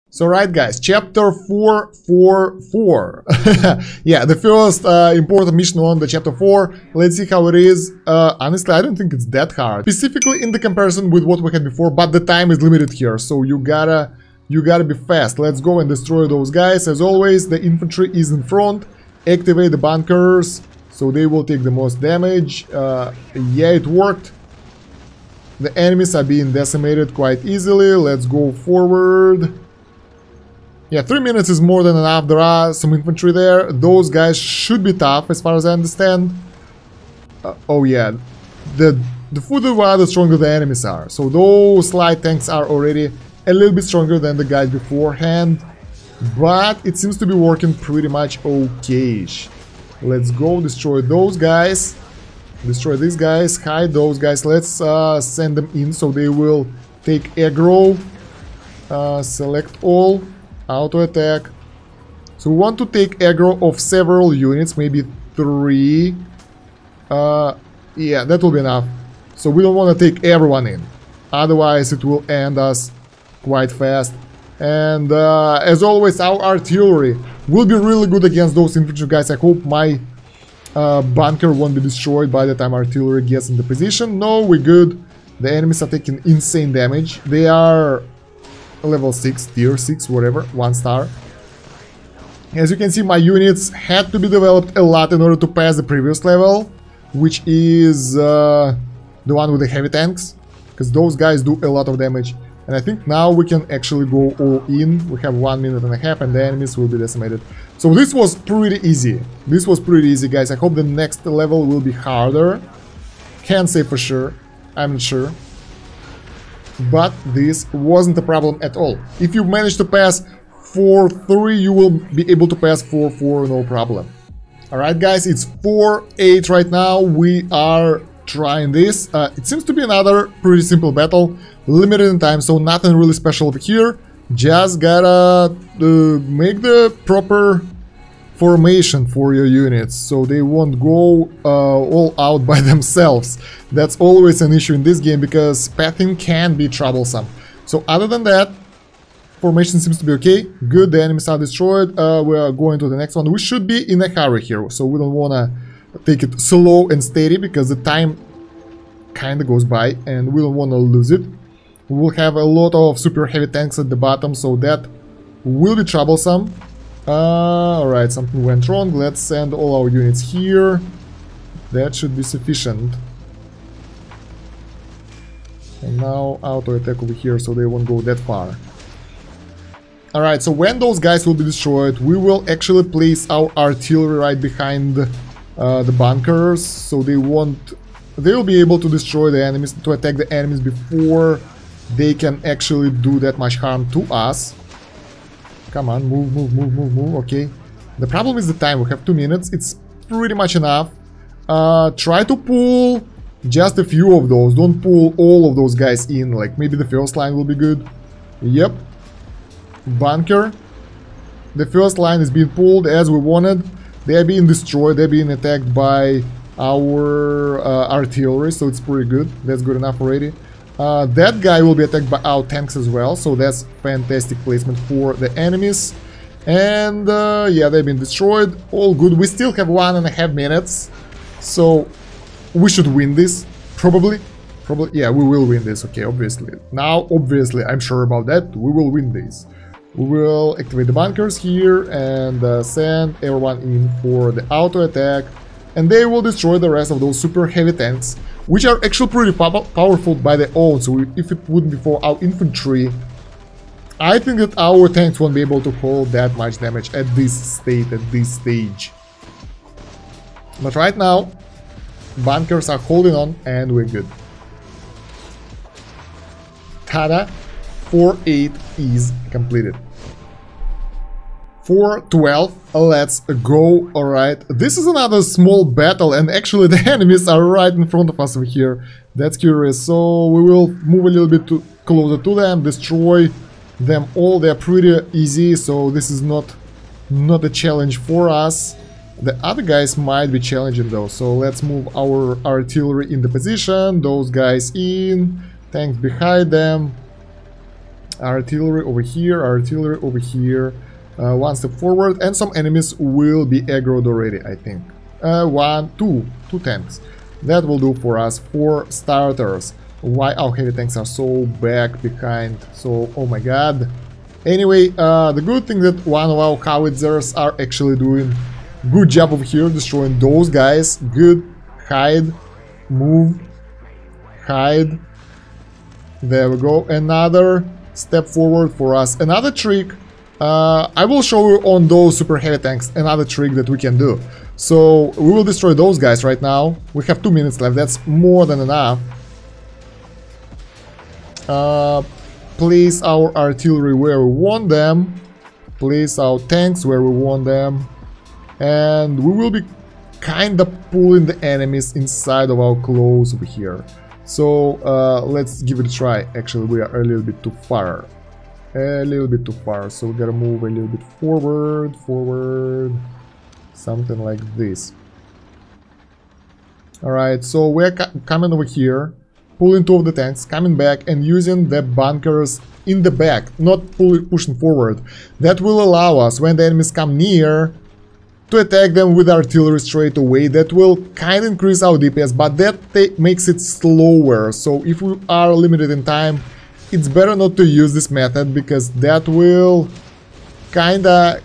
So right guys, chapter 444. Yeah, the first important mission on the chapter 4. Let's see how it is. Honestly, I don't think it's that hard. Specifically in the comparison with what we had before, but the time is limited here, so you gotta be fast. Let's go and destroy those guys. As always, the infantry is in front. Activate the bunkers, so they will take the most damage. Yeah, it worked. The enemies are being decimated quite easily. Let's go forward. Yeah, 3 minutes is more than enough. There are some infantry there. Those guys should be tough, as far as I understand. Oh yeah, the further wide, the stronger the enemies are. So those light tanks are already a little bit stronger than the guys beforehand. But it seems to be working pretty much okay-ish. Let's go destroy those guys. Destroy these guys, hide those guys. Let's send them in so they will take aggro. Select all. Auto attack. So we want to take aggro of several units, maybe 3. Yeah, that will be enough. So we don't want to take everyone in, otherwise it will end us quite fast. And as always, our artillery will be really good against those infantry guys. I hope my bunker won't be destroyed by the time artillery gets in the position. No, we're good. The enemies are taking insane damage. They are level 6, tier 6, whatever, 1 star. As you can see, my units had to be developed a lot in order to pass the previous level, which is the one with the heavy tanks, because those guys do a lot of damage. And I think now we can actually go all in. We have 1 minute and a half and the enemies will be decimated. So this was pretty easy. This was pretty easy, guys. I hope the next level will be harder. Can't say for sure. I'm not sure. But this wasn't a problem at all. If you manage to pass 4-3, you will be able to pass 4-4, no problem. Alright guys, it's 4-8 right now. We are trying this. It seems to be another pretty simple battle. Limited in time, so nothing really special over here. Just gotta make the proper formation for your units, so they won't go all out by themselves. That's always an issue in this game, because pathing can be troublesome. So other than that, formation seems to be okay. Good, the enemies are destroyed. We are going to the next one. We should be in a hurry here, so we don't want to take it slow and steady, because the time kind of goes by and we don't want to lose it. We will have a lot of super heavy tanks at the bottom, so that will be troublesome. Alright, something went wrong. Let's send all our units here. That should be sufficient. And now auto attack over here, so they won't go that far. Alright, so when those guys will be destroyed, we will actually place our artillery right behind the bunkers, so they will be able to destroy the enemies, to attack the enemies before they can actually do that much harm to us. Come on, move, okay. The problem is the time. We have 2 minutes. It's pretty much enough. Try to pull just a few of those. Don't pull all of those guys in. Like, maybe the first line will be good. Yep. Bunker. The first line is being pulled as we wanted. They are being destroyed. They're being attacked by our artillery, so it's pretty good. That's good enough already. That guy will be attacked by our tanks as well, so that's fantastic placement for the enemies. And yeah, they've been destroyed. All good. We still have 1.5 minutes, so we should win this. Probably, yeah, we will win this. Okay, obviously. Now, obviously, I'm sure about that. We will win this. We will activate the bunkers here and send everyone in for the auto attack. And they will destroy the rest of those super heavy tanks, which are actually pretty powerful by their own. So if it wouldn't be for our infantry, I think that our tanks won't be able to hold that much damage at this stage. But right now, bunkers are holding on and we're good. Tada! 4-8 is completed. 4-12, let's go. Alright, this is another small battle, and actually the enemies are right in front of us over here. That's curious, so we will move a little bit closer to them, destroy them all. They're pretty easy, so this is not a challenge for us. The other guys might be challenging though, so let's move our artillery in the position, those guys in, tanks behind them. Artillery over here, artillery over here. One step forward, and some enemies will be aggroed already, I think. Two tanks. That will do for us, 4 starters. Why our heavy tanks are so back behind? So, oh my god. Anyway, the good thing that one of our howitzers are actually doing good job over here, destroying those guys. Good. Hide. Move. Hide. There we go. Another step forward for us. Another trick. I will show you on those super heavy tanks another trick that we can do. So we will destroy those guys right now. We have 2 minutes left. That's more than enough. Place our artillery where we want them. Place our tanks where we want them. And we will be kind of pulling the enemies inside of our claws over here. So let's give it a try. Actually, we are a little bit too far. So we gotta move a little bit forward, something like this. Alright, so we're coming over here, pulling 2 of the tanks, coming back and using the bunkers in the back, not pushing forward. That will allow us, when the enemies come near, to attack them with artillery straight away. That will kind of increase our DPS, but that makes it slower. So if we are limited in time, it's better not to use this method, because that will kinda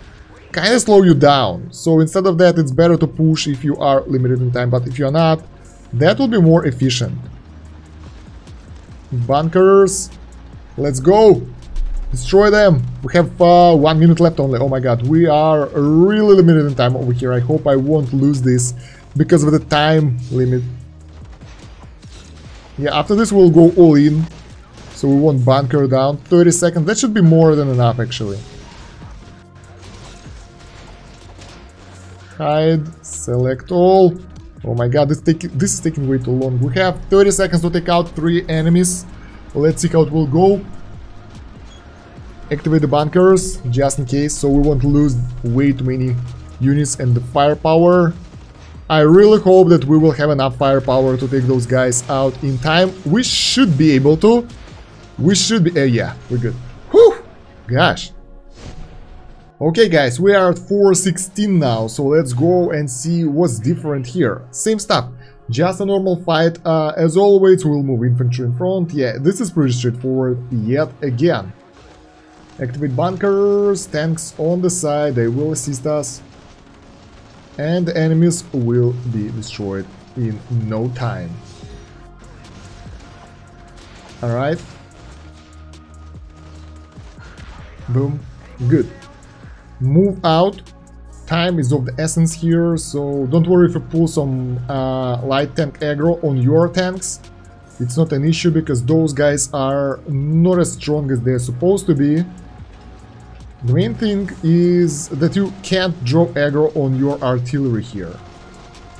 slow you down. So instead of that, it's better to push if you are limited in time, but if you're not, that will be more efficient. Bunkers, let's go! Destroy them! We have 1 minute left only. Oh my god, we are really limited in time over here. I hope I won't lose this because of the time limit. Yeah, after this we'll go all in. So we want bunker down. 30 seconds. That should be more than enough, actually. Hide. Select all. Oh my god, this is taking way too long. We have 30 seconds to take out 3 enemies. Let's see how it will go. Activate the bunkers, just in case, so we won't lose way too many units and the firepower. I really hope that we will have enough firepower to take those guys out in time. We should be able to. We should be... yeah, we're good. Whew! Gosh. Okay, guys, we are at 4:16 now, so let's go and see what's different here. Same stuff, just a normal fight. As always, we'll move infantry in front. Yeah, this is pretty straightforward yet again. Activate bunkers, tanks on the side, they will assist us. And the enemies will be destroyed in no time. Alright. Boom. Good. Move out. Time is of the essence here, so don't worry if you pull some light tank aggro on your tanks. It's not an issue because those guys are not as strong as they're supposed to be. The main thing is that you can't draw aggro on your artillery here.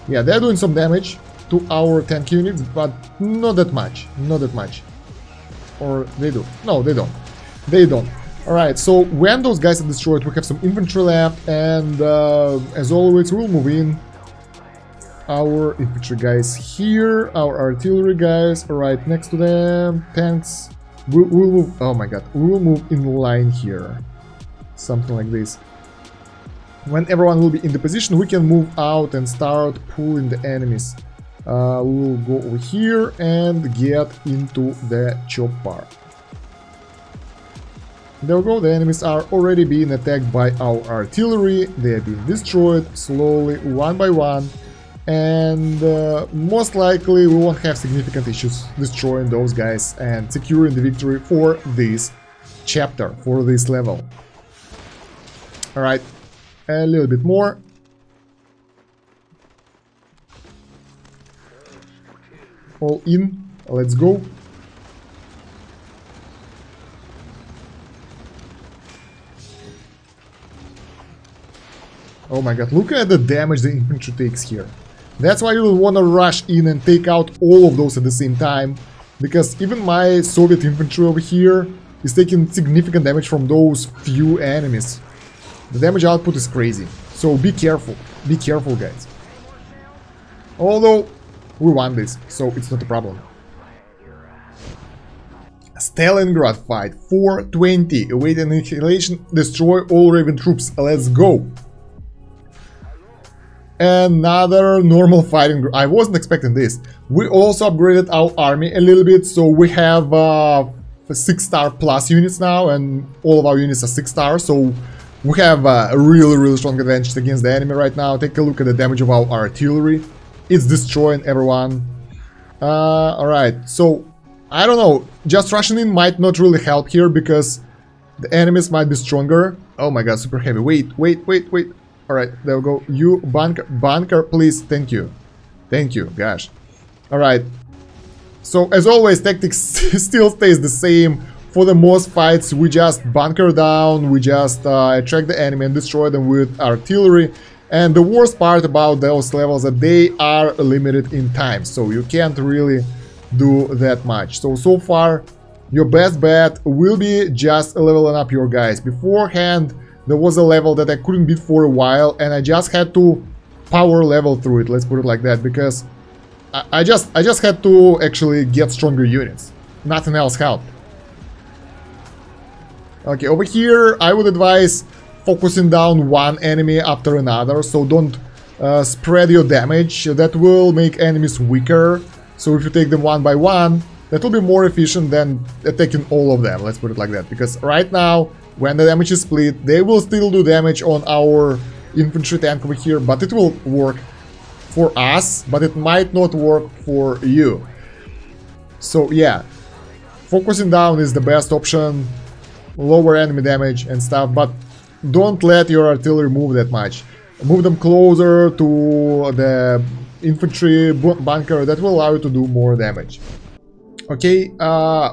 Yeah, they're doing some damage to our tank units, but not that much. Not that much. Or they do. No, they don't. They don't. Alright, so when those guys are destroyed, we have some infantry left, and as always, we'll move in. Our infantry guys here, our artillery guys right next to them, tanks. We'll move. Oh my god, we will move in line here. Something like this. When everyone will be in the position, we can move out and start pulling the enemies. We'll go over here and get into the chopper. There we go, the enemies are already being attacked by our artillery. They are being destroyed slowly, one by one. And most likely we won't have significant issues destroying those guys and securing the victory for this chapter, for this level. Alright, a little bit more. All in, let's go. Oh my god, look at the damage the infantry takes here. That's why you will want to rush in and take out all of those at the same time. Because even my Soviet infantry over here is taking significant damage from those few enemies. The damage output is crazy. So be careful. Be careful, guys. Although, we won this, so it's not a problem. Stalingrad fight, 420, await annihilation, destroy all Raven troops, let's go. Another normal fighting group. I wasn't expecting this. We also upgraded our army a little bit, so we have 6-star plus units now, and all of our units are 6 stars, so we have a really strong advantage against the enemy right now. Take a look at the damage of our artillery. It's destroying everyone. Alright, so I don't know, just rushing in might not really help here because the enemies might be stronger. Oh my god, super heavy. Wait. Alright, there we go. You bunker, please. Thank you, gosh. Alright, so as always, tactics still stays the same. For the most fights, we just bunker down, we just attract the enemy and destroy them with artillery. And the worst part about those levels that they are limited in time, so you can't really do that much. So far, your best bet will be just leveling up your guys. Beforehand, there was a level that I couldn't beat for a while, and I just had to power level through it, let's put it like that, because I just had to actually get stronger units. Nothing else helped. Okay, over here, I would advise focusing down one enemy after another, so don't spread your damage. That will make enemies weaker. So if you take them one by one, that will be more efficient than attacking all of them, let's put it like that. Because right now, when the damage is split, they will still do damage on our infantry tank over here, but it will work for us, but it might not work for you. So yeah, focusing down is the best option. Lower enemy damage and stuff, but don't let your artillery move that much. Move them closer to the infantry bunker. That will allow you to do more damage. Okay,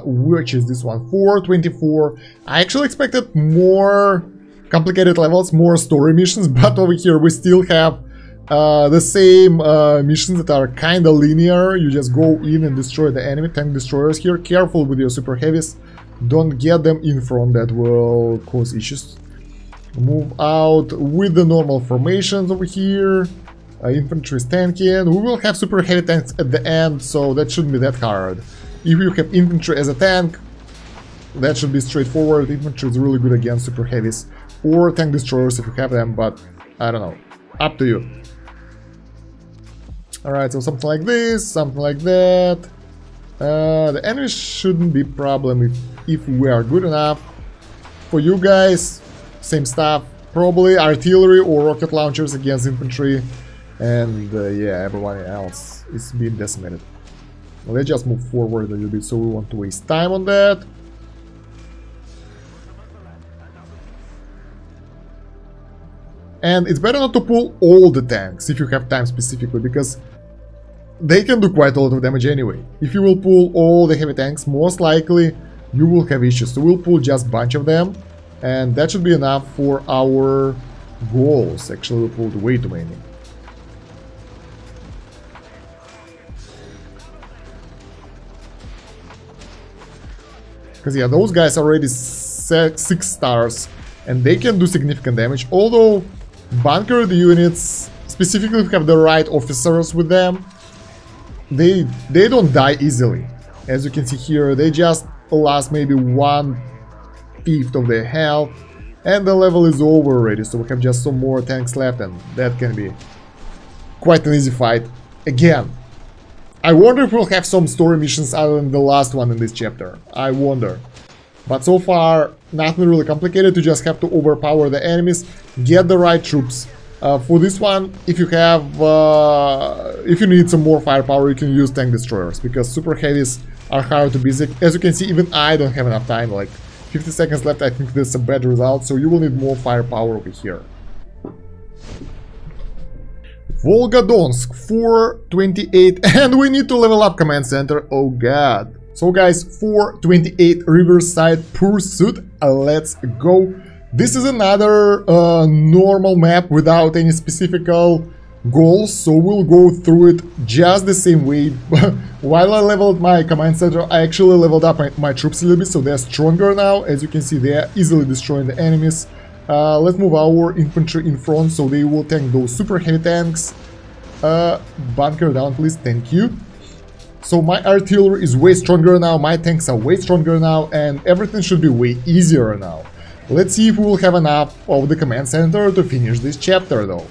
which is this one? 424. I actually expected more complicated levels, more story missions, but over here we still have the same missions that are kind of linear. You just go in and destroy the enemy. Tank destroyers here. Careful with your super heavies. Don't get them in front, that will cause issues. Move out with the normal formations over here. Infantry is tanking. We will have super heavy tanks at the end, so that shouldn't be that hard. If you have infantry as a tank, that should be straightforward. Infantry is really good against super heavies or tank destroyers if you have them, but I don't know. Up to you. Alright, so something like this, something like that. The enemy shouldn't be a problem if we are good enough. For you guys, same stuff. Probably artillery or rocket launchers against infantry. And yeah, everyone else is being decimated. Well, let's just move forward a little bit, so we want to waste time on that. And it's better not to pull all the tanks if you have time specifically, because they can do quite a lot of damage anyway. If you will pull all the heavy tanks, most likely you will have issues. So we'll pull just a bunch of them, and that should be enough for our goals. Actually, we pulled way too many. Because yeah, those guys are already 6 stars, and they can do significant damage. Although bunkered units, specifically if you have the right officers with them, they don't die easily. As you can see here, they just last maybe 1/5 of their health, and the level is over already, so we have just some more tanks left, and that can be quite an easy fight. Again, I wonder if we'll have some story missions other than the last one in this chapter. I wonder. But so far, nothing really complicated. You just have to overpower the enemies, get the right troops. For this one, if you have, if you need some more firepower, you can use tank destroyers, because super heavies are hard to beat. As you can see, even I don't have enough time. Like 50 seconds left. I think that's a bad result. So you will need more firepower over here. Volgodonsk 428, and we need to level up command center. Oh god. So guys, 428 Riverside Pursuit. Let's go. This is another normal map without any specific goals, so we'll go through it just the same way. While I leveled my command center, I actually leveled up my troops a little bit, so they're stronger now. As you can see, they are easily destroying the enemies. Let's move our infantry in front, so they will tank those super heavy tanks. Bunker down, please, thank you. So my artillery is way stronger now, my tanks are way stronger now, and everything should be way easier now. Let's see if we will have enough of the command center to finish this chapter though.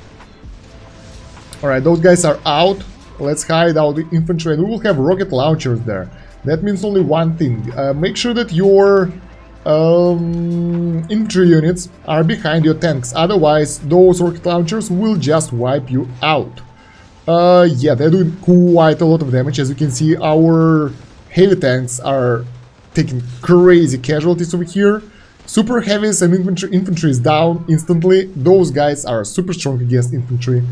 Alright, those guys are out. Let's hide out the infantry, and we will have rocket launchers there. That means only one thing. Make sure that your infantry units are behind your tanks, otherwise those rocket launchers will just wipe you out. Yeah, they're doing quite a lot of damage. As you can see, our heavy tanks are taking crazy casualties over here. Super heavies and infantry is down instantly. Those guys are super strong against infantry.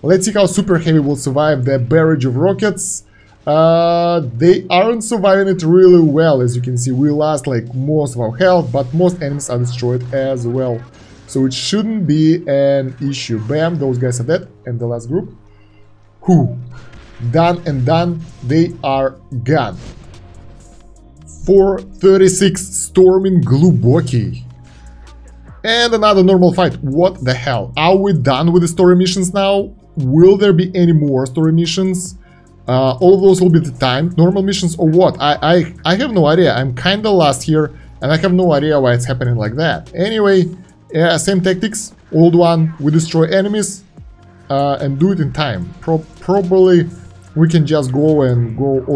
Let's see how super heavy will survive the barrage of rockets. They aren't surviving it really well. As you can see, we lost like most of our health, but most enemies are destroyed as well. So it shouldn't be an issue. Bam, those guys are dead. And the last group. Whew. Done and done. They are gone. 436 storming Gluboki. And another normal fight. What the hell? Are we done with the story missions now? Will there be any more story missions? All of those will be the timed normal missions or what? I have no idea. I'm kinda lost here and I have no idea why it's happening like that. Anyway, same tactics. Old one, we destroy enemies and do it in time. Probably we can just go all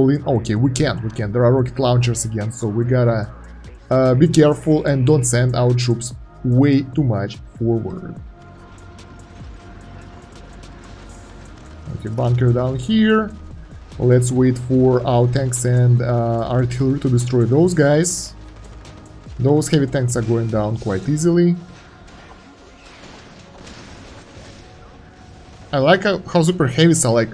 in. Okay, we can't. There are rocket launchers again, so we gotta be careful and don't send our troops way too much forward. Okay, bunker down here. Let's wait for our tanks and artillery to destroy those guys. Those heavy tanks are going down quite easily. I like how super heavies are like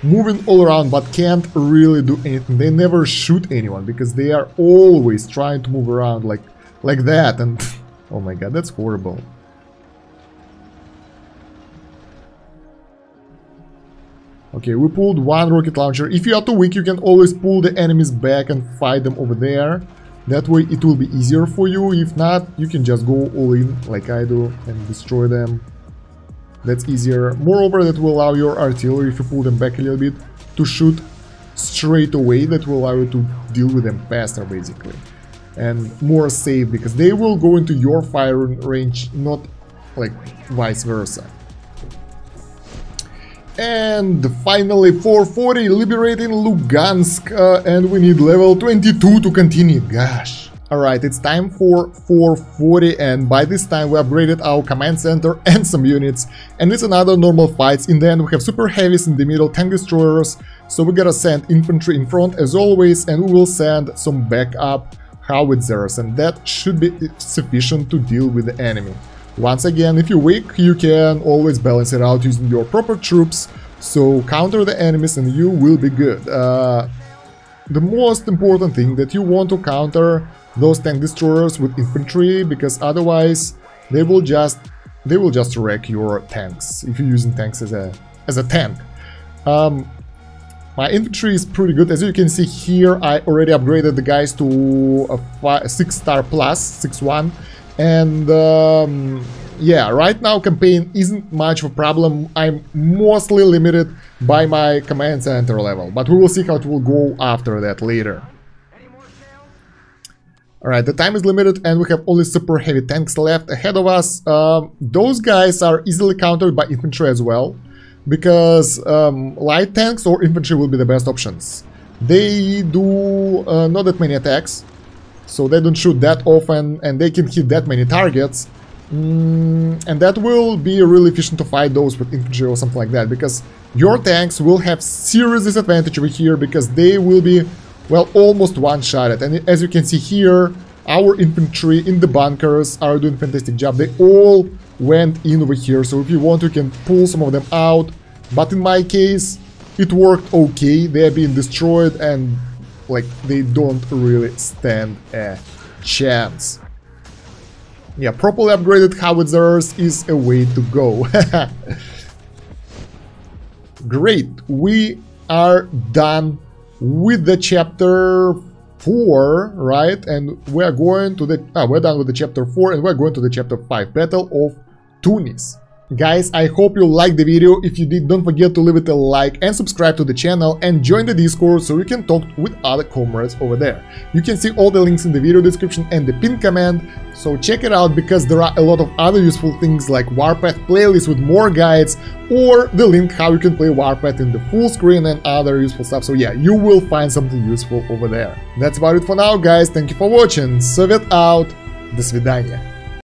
moving all around but can't really do anything. They never shoot anyone because they are always trying to move around like that, and oh my god, that's horrible. Okay, we pulled one rocket launcher. If you are too weak, you can always pull the enemies back and fight them over there. That way it will be easier for you. If not, you can just go all in like I do and destroy them. That's easier. Moreover, that will allow your artillery, if you pull them back a little bit, to shoot straight away. That will allow you to deal with them faster, basically. And more safe, because they will go into your firing range, not like vice versa. And finally, 440, liberating Lugansk, and we need level 22 to continue. Gosh. Alright, it's time for 440, and by this time we upgraded our command center and some units, and it's another normal fights. In the end we have super heavies in the middle, tank destroyers, so we gotta send infantry in front as always, and we will send some backup howitzers, and that should be sufficient to deal with the enemy. Once again, if you're weak, you can always balance it out using your proper troops, so counter the enemies and you will be good. The most important thing that you want to counter those tank destroyers with infantry, because otherwise they will just wreck your tanks if you're using tanks as a tank. My infantry is pretty good. As you can see here, I already upgraded the guys to a 6-star plus, 6-1. And yeah, right now campaign isn't much of a problem. I'm mostly limited by my command center level, but we will see how it will go after that later. Alright, the time is limited and we have only super heavy tanks left ahead of us. Those guys are easily countered by infantry as well, because light tanks or infantry will be the best options. They do not that many attacks, so they don't shoot that often and they can hit that many targets. And that will be really efficient to fight those with infantry or something like that, because your tanks will have serious disadvantage over here, because they will be, well, almost one-shotted. And as you can see here, our infantry in the bunkers are doing a fantastic job. They all went in over here, so if you want you can pull some of them out, but in my case it worked okay. They are being destroyed and like they don't really stand a chance. Yeah, properly upgraded howitzers is a way to go. Great, we are done with the chapter 4, right? And we're going to the we're done with the chapter 4 and we're going to the chapter 5, Battle of Tunis. Guys, I hope you liked the video. If you did, don't forget to leave it a like and subscribe to the channel and join the Discord so you can talk with other comrades over there. You can see all the links in the video description and the pinned comment, so check it out because there are a lot of other useful things like Warpath playlist with more guides, or the link how you can play Warpath in the full screen and other useful stuff. So yeah, you will find something useful over there. That's about it for now, guys. Thank you for watching. Soviet out. До свидания.